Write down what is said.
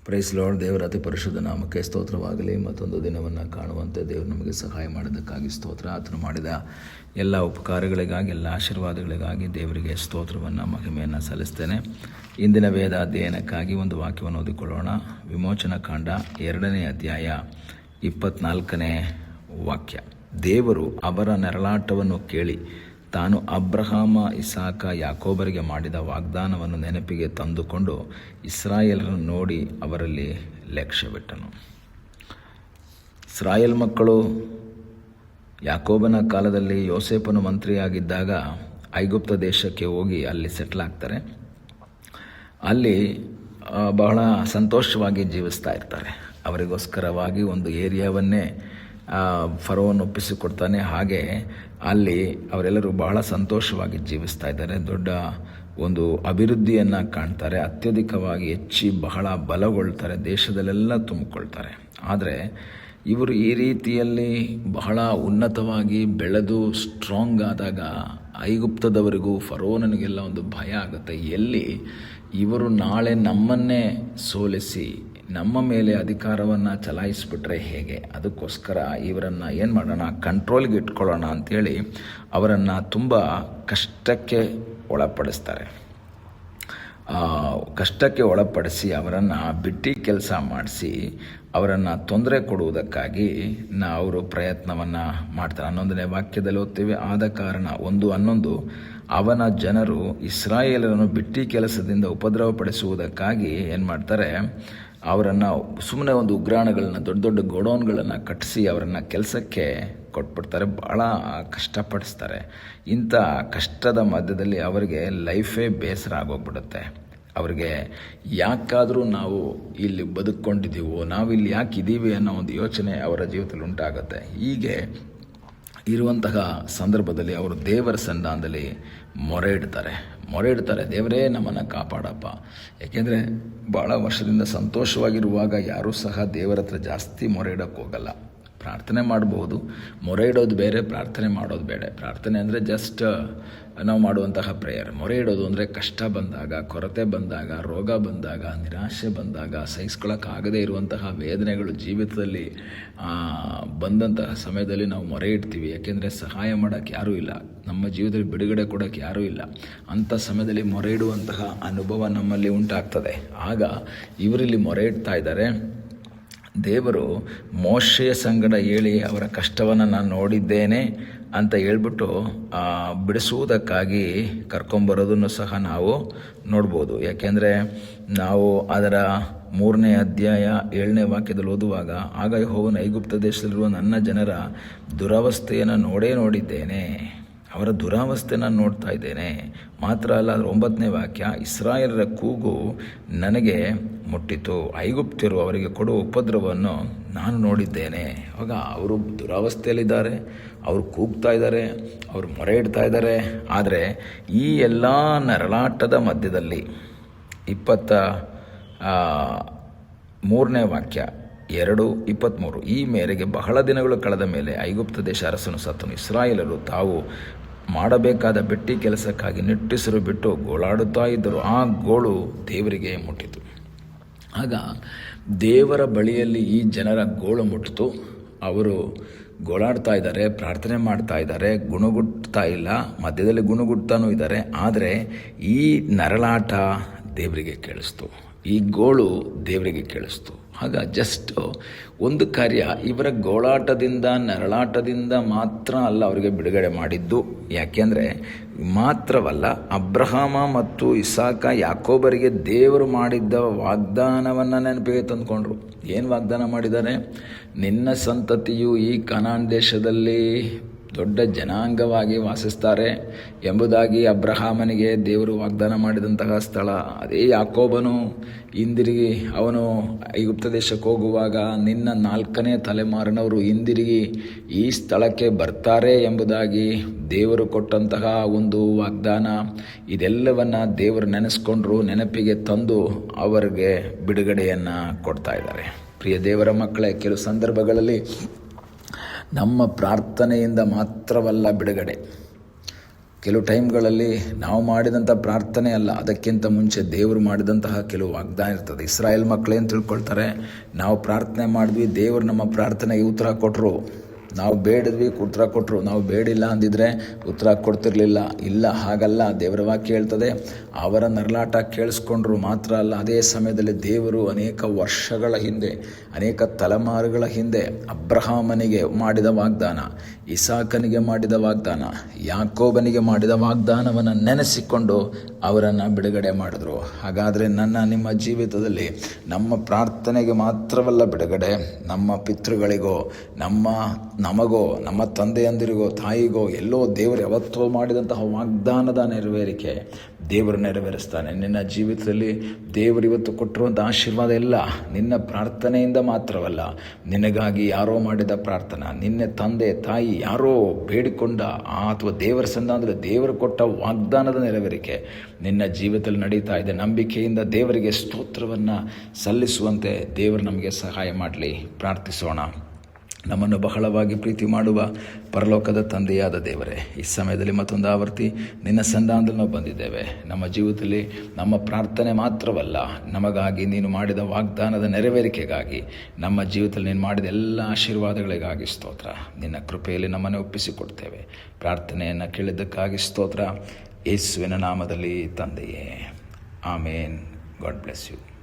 Price lord. ದೇವರ ಅತಿ ಪರಿಶುದ್ಧ ನಾಮಕ್ಕೆ ಸ್ತೋತ್ರವಾಗಲಿ. ಮತ್ತೊಂದು ದಿನವನ್ನು ಕಾಣುವಂತೆ ದೇವರು ನಮಗೆ ಸಹಾಯ ಮಾಡೋದಕ್ಕಾಗಿ ಸ್ತೋತ್ರ. ಆತನು ಮಾಡಿದ ಎಲ್ಲ ಉಪಕಾರಗಳಿಗಾಗಿ, ಎಲ್ಲ ಆಶೀರ್ವಾದಗಳಿಗಾಗಿ ದೇವರಿಗೆ ಸ್ತೋತ್ರವನ್ನು, ಮಹಿಮೆಯನ್ನು ಸಲ್ಲಿಸ್ತೇನೆ. ಇಂದಿನ ವೇದ ಅಧ್ಯಯನಕ್ಕಾಗಿ ಒಂದು ವಾಕ್ಯವನ್ನು ಓದಿಕೊಳ್ಳೋಣ. ವಿಮೋಚನಾ ಕಾಂಡ 2ನೇ ಅಧ್ಯಾಯ 24ನೇ ವಾಕ್ಯ. ದೇವರು ಅವರ ನೆರಳಾಟವನ್ನು ಕೇಳಿ ತಾನು ಅಬ್ರಹಾಮ, ಇಸಾಕ, ಯಾಕೋಬರಿಗೆ ಮಾಡಿದ ವಾಗ್ದಾನವನ್ನು ನೆನಪಿಗೆ ತಂದುಕೊಂಡು ಇಸ್ರಾಯೇಲರನ್ನು ನೋಡಿ ಅವರಲ್ಲಿ ಲಕ್ಷ್ಯವಿಟ್ಟನು. ಇಸ್ರಾಯೇಲ್ ಮಕ್ಕಳು ಯಾಕೋಬನ ಕಾಲದಲ್ಲಿ ಯೋಸೇಫನು ಮಂತ್ರಿಯಾಗಿದ್ದಾಗ ಐಗುಪ್ತ ದೇಶಕ್ಕೆ ಹೋಗಿ ಅಲ್ಲಿ ಸೆಟ್ಲ್ ಆಗ್ತಾರೆ. ಅಲ್ಲಿ ಬಹಳ ಸಂತೋಷವಾಗಿ ಜೀವಿಸ್ತಾ ಇರ್ತಾರೆ. ಅವರಿಗೋಸ್ಕರವಾಗಿ ಒಂದು ಏರಿಯಾವನ್ನೇ ಫರೋನ್ ಒಪ್ಪಿಸಿಕೊಡ್ತಾನೆ. ಹಾಗೆ ಅಲ್ಲಿ ಅವರೆಲ್ಲರೂ ಬಹಳ ಸಂತೋಷವಾಗಿ ಜೀವಿಸ್ತಾ ಇದ್ದಾರೆ. ದೊಡ್ಡ ಒಂದು ಅಭಿವೃದ್ಧಿಯನ್ನು ಕಾಣ್ತಾರೆ. ಅತ್ಯಧಿಕವಾಗಿ ಹೆಚ್ಚಿ ಬಹಳ ಬಲಗೊಳ್ತಾರೆ. ದೇಶದಲ್ಲೆಲ್ಲ ತುಂಬಿಕೊಳ್ತಾರೆ. ಆದರೆ ಇವರು ಈ ರೀತಿಯಲ್ಲಿ ಬಹಳ ಉನ್ನತವಾಗಿ ಬೆಳೆದು ಸ್ಟ್ರಾಂಗ್ ಆದಾಗ ಐಗುಪ್ತದವರಿಗೂ ಫರೋನನಿಗೆಲ್ಲ ಒಂದು ಭಯ ಆಗುತ್ತೆ. ಎಲ್ಲಿ ಇವರು ನಾಳೆ ನಮ್ಮನ್ನೇ ಸೋಲಿಸಿ ನಮ್ಮ ಮೇಲೆ ಅಧಿಕಾರವನ್ನು ಚಲಾಯಿಸಿಬಿಟ್ರೆ ಹೇಗೆ? ಅದಕ್ಕೋಸ್ಕರ ಇವರನ್ನು ಏನು ಮಾಡೋಣ, ಕಂಟ್ರೋಲ್ಗೆ ಇಟ್ಕೊಳ್ಳೋಣ ಅಂಥೇಳಿ ಅವರನ್ನು ತುಂಬ ಕಷ್ಟಕ್ಕೆ ಒಳಪಡಿಸ್ತಾರೆ. ಕಷ್ಟಕ್ಕೆ ಒಳಪಡಿಸಿ ಅವರನ್ನು ಬಿಟ್ಟು ಕೆಲಸ ಮಾಡಿಸಿ ಅವರನ್ನು ತೊಂದರೆ ಕೊಡುವುದಕ್ಕಾಗಿ ಅವರು ಪ್ರಯತ್ನವನ್ನು ಮಾಡ್ತಾರೆ. 11ನೇ ವಾಕ್ಯದಲ್ಲಿ ಓದ್ತೀವಿ, ಆದ ಕಾರಣ 1:11 ಅವನ ಜನರು ಇಸ್ರಾಯೇಲರನ್ನು ಬಿಟ್ಟು ಕೆಲಸದಿಂದ ಉಪದ್ರವಪಡಿಸುವುದಕ್ಕಾಗಿ ಏನು ಮಾಡ್ತಾರೆ, ಅವರನ್ನು ಸುಮ್ಮನೆ ಒಂದು ಉಗ್ರಾಣಗಳನ್ನು, ದೊಡ್ಡ ದೊಡ್ಡ ಗೋಡೌನ್ಗಳನ್ನು ಕಟ್ಟಿಸಿ ಅವರನ್ನು ಕೆಲಸಕ್ಕೆ ಕೊಟ್ಬಿಡ್ತಾರೆ. ಭಾಳ ಕಷ್ಟಪಡಿಸ್ತಾರೆ. ಇಂಥ ಕಷ್ಟದ ಮಧ್ಯದಲ್ಲಿ ಅವರಿಗೆ ಲೈಫೇ ಬೇಸರ ಆಗೋಗ್ಬಿಡುತ್ತೆ. ಅವರಿಗೆ ಯಾಕಾದರೂ ನಾವು ಇಲ್ಲಿ ಬದುಕೊಂಡಿದ್ದೀವೋ, ನಾವಿಲ್ಲಿ ಯಾಕೆ ಇದ್ದೀವಿ ಅನ್ನೋ ಒಂದು ಯೋಚನೆ ಅವರ ಜೀವಿತದಲ್ಲಿ ಉಂಟಾಗುತ್ತೆ. ಹೀಗೆ ಇರುವಂತಹ ಸಂದರ್ಭದಲ್ಲಿ ಅವರು ದೇವರ ಸನ್ನಿಧಾನದಲ್ಲಿ ಮೊರೆ ಇಡ್ತಾರೆ. ದೇವರೇ ನಮ್ಮನ್ನು ಕಾಪಾಡಪ್ಪ. ಯಾಕೆಂದರೆ ಭಾಳ ವರ್ಷದಿಂದ ಸಂತೋಷವಾಗಿರುವಾಗ ಯಾರೂ ಸಹ ದೇವರ ಹತ್ರ ಜಾಸ್ತಿ ಮೊರೆ ಇಡೋಕ್ಕೆ ಹೋಗಲ್ಲ. ಪ್ರಾರ್ಥನೆ ಮಾಡಬಹುದು, ಮೊರೆ ಇಡೋದು ಬೇರೆ, ಪ್ರಾರ್ಥನೆ ಮಾಡೋದು ಬೇರೆ. ಪ್ರಾರ್ಥನೆ ಅಂದರೆ ಜಸ್ಟ್ ನಾವು ಮಾಡುವಂತಹ ಪ್ರೇಯರ್. ಮೊರೆ ಇಡೋದು ಅಂದರೆ ಕಷ್ಟ ಬಂದಾಗ, ಕೊರತೆ ಬಂದಾಗ, ರೋಗ ಬಂದಾಗ, ನಿರಾಶೆ ಬಂದಾಗ, ಸಹಿಸ್ಕೊಳ್ಳೋಕ್ಕಾಗದೇ ಇರುವಂತಹ ವೇದನೆಗಳು ಜೀವಿತದಲ್ಲಿ ಬಂದಂತಹ ಸಮಯದಲ್ಲಿ ನಾವು ಮೊರೆ ಇಡ್ತೀವಿ. ಯಾಕೆಂದರೆ ಸಹಾಯ ಮಾಡೋಕ್ಕೆ ಯಾರೂ ಇಲ್ಲ, ನಮ್ಮ ಜೀವಿತದಲ್ಲಿ ಬಿಡುಗಡೆ ಕೊಡೋಕ್ಕೆ ಯಾರೂ ಇಲ್ಲ. ಅಂಥ ಸಮಯದಲ್ಲಿ ಮೊರೆ ಇಡುವಂತಹ ಅನುಭವ ನಮ್ಮಲ್ಲಿ ಉಂಟಾಗ್ತದೆ. ಆಗ ಇವರಲ್ಲಿ ಮೊರೆ ಇಡ್ತಾ ಇದ್ದಾರೆ. ದೇವರು ಮೋಶೆಯ ಸಂಗಡ ಹೇಳಿ ಅವರ ಕಷ್ಟವನ್ನು ನಾನು ನೋಡಿದ್ದೇನೆ ಅಂತ ಹೇಳ್ಬಿಟ್ಟು ಬಿಡಿಸುವುದಕ್ಕಾಗಿ ಕರ್ಕೊಂಬರೋದನ್ನು ಸಹ ನಾವು ನೋಡ್ಬೋದು. ಯಾಕೆಂದರೆ ನಾವು ಅದರ 3ನೇ ಅಧ್ಯಾಯ 7ನೇ ವಾಕ್ಯದಲ್ಲಿ ಓದುವಾಗ, ಆಗ ಯೆಹೋವನು ಐಗುಪ್ತ ದೇಶದಲ್ಲಿರುವ ನನ್ನ ಜನರ ದುರವಸ್ಥೆಯನ್ನು ನೋಡಿದ್ದೇನೆ, ಅವರ ದುರಾವಸ್ಥೆನ ನೋಡ್ತಾ ಇದ್ದೇನೆ. ಮಾತ್ರ ಅಲ್ಲ, ಅದರ 9ನೇ ವಾಕ್ಯ, ಇಸ್ರಾಯೇಲರ ಕೂಗು ನನಗೆ ಮುಟ್ಟಿತು, ಐಗುಪ್ತ್ಯರು ಅವರಿಗೆ ಕೊಡುವ ಉಪದ್ರವವನ್ನು ನಾನು ನೋಡಿದ್ದೇನೆ. ಆವಾಗ ಅವರು ದುರಾವಸ್ಥೆಯಲ್ಲಿದ್ದಾರೆ, ಅವರು ಕೂಗ್ತಾ ಇದ್ದಾರೆ, ಅವರು ಮೊರೆ ಇಡ್ತಾ ಇದ್ದಾರೆ. ಆದರೆ ಈ ಎಲ್ಲ ನರಳಾಟದ ಮಧ್ಯದಲ್ಲಿ 23ನೇ ವಾಕ್ಯ 2:23, ಈ ಮೇರೆಗೆ ಬಹಳ ದಿನಗಳು ಕಳೆದ ಮೇಲೆ ಐಗುಪ್ತ ದೇಶ ಅರಸನು ಸತ್ತನು. ಇಸ್ರಾಯೇಲರು ತಾವು ಮಾಡಬೇಕಾದ ಬಿಟ್ಟಿ ಕೆಲಸಕ್ಕಾಗಿ ನಿಟ್ಟುಸಿರು ಬಿಟ್ಟು ಗೋಳಾಡುತ್ತಾ ಇದ್ದರು. ಆ ಗೋಳು ದೇವರಿಗೆ ಮುಟ್ಟಿತು. ಆಗ ದೇವರ ಬಳಿಯಲ್ಲಿ ಈ ಜನರ ಗೋಳು ಮುಟ್ಟಿತು. ಅವರು ಗೋಳಾಡ್ತಾ ಇದ್ದಾರೆ, ಪ್ರಾರ್ಥನೆ ಮಾಡ್ತಾ ಇದ್ದಾರೆ, ಗುಣಗುಡ್ತಾ ಇಲ್ಲ, ಮಧ್ಯದಲ್ಲಿ ಗುಣಗುಡ್ತಾನೂ ಇದ್ದಾರೆ. ಆದರೆ ಈ ನರಳಾಟ ದೇವರಿಗೆ ಕೇಳಿಸ್ತು, ಈ ಗೋಳು ದೇವರಿಗೆ ಕೇಳಿಸ್ತು. ಆಗ ಜಸ್ಟ್ ಒಂದು ಕಾರ್ಯ, ಇವರ ಗೋಳಾಟದಿಂದ, ನರಳಾಟದಿಂದ ಮಾತ್ರ ಅಲ್ಲ ಅವರಿಗೆ ಬಿಡುಗಡೆ ಮಾಡಿದ್ದು. ಯಾಕೆಂದರೆ ಮಾತ್ರವಲ್ಲ, ಅಬ್ರಹಾಮ ಮತ್ತು ಇಸಾಕ, ಯಾಕೋಬರಿಗೆ ದೇವರು ಮಾಡಿದ್ದ ವಾಗ್ದಾನವನ್ನು ನೆನಪಿಗೆ ತಂದುಕೊಂಡ್ರು. ಏನು ವಾಗ್ದಾನ ಮಾಡಿದ್ದಾರೆ? ನಿನ್ನ ಸಂತತಿಯು ಈ ಕಾನಾನ್ ದೇಶದಲ್ಲಿ ದೊಡ್ಡ ಜನಾಂಗವಾಗಿ ವಾಸಿಸ್ತಾರೆ ಎಂಬುದಾಗಿ ಅಬ್ರಹಾಮನಿಗೆ ದೇವರು ವಾಗ್ದಾನ ಮಾಡಿದಂತಹ ಸ್ಥಳ. ಅದೇ ಯಾಕೋಬನು ಹಿಂದಿರುಗಿ ಅವನು ಐಗುಪ್ತ ದೇಶಕ್ಕೆ ಹೋಗುವಾಗ ನಿನ್ನ 4ನೇ ತಲೆಮಾರಿನವರು ಹಿಂದಿರುಗಿ ಈ ಸ್ಥಳಕ್ಕೆ ಬರ್ತಾರೆ ಎಂಬುದಾಗಿ ದೇವರು ಕೊಟ್ಟಂತಹ ಒಂದು ವಾಗ್ದಾನ. ಇದೆಲ್ಲವನ್ನು ದೇವರು ನೆನೆಸ್ಕೊಂಡ್ರು, ನೆನಪಿಗೆ ತಂದು ಅವರಿಗೆ ಬಿಡುಗಡೆಯನ್ನು ಕೊಡ್ತಾ ಇದ್ದಾರೆ. ಪ್ರಿಯ ದೇವರ ಮಕ್ಕಳೇ, ಕೆಲವು ಸಂದರ್ಭಗಳಲ್ಲಿ ನಮ್ಮ ಪ್ರಾರ್ಥನೆಯಿಂದ ಮಾತ್ರವಲ್ಲ ಬಿಡುಗಡೆ, ಕೆಲವು ಟೈಮ್ಗಳಲ್ಲಿ ನಾವು ಮಾಡಿದಂಥ ಪ್ರಾರ್ಥನೆ ಅಲ್ಲ, ಅದಕ್ಕಿಂತ ಮುಂಚೆ ದೇವರು ಮಾಡಿದಂತಹ ಕೆಲವು ವಾಗ್ದಾನ ಇರ್ತದೆ. ಇಸ್ರಾಯೇಲ್ ಮಕ್ಕಳೇನು ತಿಳ್ಕೊಳ್ತಾರೆ, ನಾವು ಪ್ರಾರ್ಥನೆ ಮಾಡಿದ್ವಿ, ದೇವರು ನಮ್ಮ ಪ್ರಾರ್ಥನೆಗೆ ಉತ್ತರ ಕೊಟ್ಟರು, ನಾವು ಬೇಡಿದ್ವಿ ಉತ್ತರ ಕೊಟ್ಟರು, ನಾವು ಬೇಡಿಲ್ಲ ಅಂದಿದ್ರೆ ಉತ್ತರ ಕೊಡ್ತಿರ್ಲಿಲ್ಲ. ಇಲ್ಲ, ಹಾಗಲ್ಲ. ದೇವರ ವಾಕ್ಯ ಹೇಳ್ತದೆ, ಅವರ ನರಳಾಟ ಕೇಳಿಸ್ಕೊಂಡ್ರು ಮಾತ್ರ ಅಲ್ಲ, ಅದೇ ಸಮಯದಲ್ಲಿ ದೇವರು ಅನೇಕ ವರ್ಷಗಳ ಹಿಂದೆ, ಅನೇಕ ತಲೆಮಾರುಗಳ ಹಿಂದೆ ಅಬ್ರಹಾಮನಿಗೆ ಮಾಡಿದ ವಾಗ್ದಾನ, ಇಸಾಕನಿಗೆ ಮಾಡಿದ ವಾಗ್ದಾನ, ಯಾಕೋಬನಿಗೆ ಮಾಡಿದ ವಾಗ್ದಾನವನ್ನು ನೆನೆಸಿಕೊಂಡು ಅವರನ್ನು ಬಿಡುಗಡೆ ಮಾಡಿದ್ರು. ಹಾಗಾದರೆ ನಿಮ್ಮ ಜೀವಿತದಲ್ಲಿ ನಮ್ಮ ಪ್ರಾರ್ಥನೆಗೆ ಮಾತ್ರವಲ್ಲ ಬಿಡುಗಡೆ, ನಮ್ಮ ಪಿತೃಗಳಿಗೋ, ನಮಗೋ, ನಮ್ಮ ತಂದೆಯಂದಿರಿಗೋ, ತಾಯಿಗೋ, ಎಲ್ಲೋ ದೇವರು ಯಾವತ್ತೋ ಮಾಡಿದಂತಹ ವಾಗ್ದಾನದ ನೆರವೇರಿಕೆ ದೇವರು ನೆರವೇರಿಸ್ತಾನೆ. ನಿನ್ನ ಜೀವಿತದಲ್ಲಿ ದೇವರು ಇವತ್ತು ಕೊಟ್ಟಿರುವಂಥ ಆಶೀರ್ವಾದ ಎಲ್ಲ ನಿನ್ನ ಪ್ರಾರ್ಥನೆಯಿಂದ ಮಾತ್ರವಲ್ಲ, ನಿನಗಾಗಿ ಯಾರೋ ಮಾಡಿದ ಪ್ರಾರ್ಥನಾ, ನಿನ್ನ ತಂದೆ ತಾಯಿ ಯಾರೋ ಬೇಡಿಕೊಂಡ ಅಥವಾ ದೇವರ ಸಂಧಾನದಲ್ಲಿ ದೇವರು ಕೊಟ್ಟ ವಾಗ್ದಾನದ ನೆರವೇರಿಕೆ ನಿನ್ನ ಜೀವಿತದಲ್ಲಿ ನಡೀತಾ ಇದೆ. ನಂಬಿಕೆಯಿಂದ ದೇವರಿಗೆ ಸ್ತೋತ್ರವನ್ನು ಸಲ್ಲಿಸುವಂತೆ ದೇವರು ನಮಗೆ ಸಹಾಯ ಮಾಡಲಿ. ಪ್ರಾರ್ಥಿಸೋಣ. ನಮ್ಮನ್ನು ಬಹಳವಾಗಿ ಪ್ರೀತಿ ಮಾಡುವ ಪರಲೋಕದ ತಂದೆಯಾದ ದೇವರೇ, ಈ ಸಮಯದಲ್ಲಿ ಮತ್ತೊಂದು ಆವರ್ತಿ ನಿನ್ನ ಸಂಧಾನದಲ್ಲಿ ನಾವು ಬಂದಿದ್ದೇವೆ. ನಮ್ಮ ಜೀವಿತದಲ್ಲಿ ನಮ್ಮ ಪ್ರಾರ್ಥನೆ ಮಾತ್ರವಲ್ಲ, ನಮಗಾಗಿ ನೀನು ಮಾಡಿದ ವಾಗ್ದಾನದ ನೆರವೇರಿಕೆಗಾಗಿ, ನಮ್ಮ ಜೀವಿತದಲ್ಲಿ ನೀನು ಮಾಡಿದ ಎಲ್ಲ ಆಶೀರ್ವಾದಗಳಿಗಾಗಿ ಸ್ತೋತ್ರ. ನಿನ್ನ ಕೃಪೆಯಲ್ಲಿ ನಮ್ಮನ್ನು ಒಪ್ಪಿಸಿಕೊಡ್ತೇವೆ. ಪ್ರಾರ್ಥನೆಯನ್ನು ಕೇಳಿದ್ದಕ್ಕಾಗಿ ಸ್ತೋತ್ರ. ಯೇಸುವಿನ ನಾಮದಲ್ಲಿ ತಂದೆಯೇ, ಆಮೇನ್. God bless you.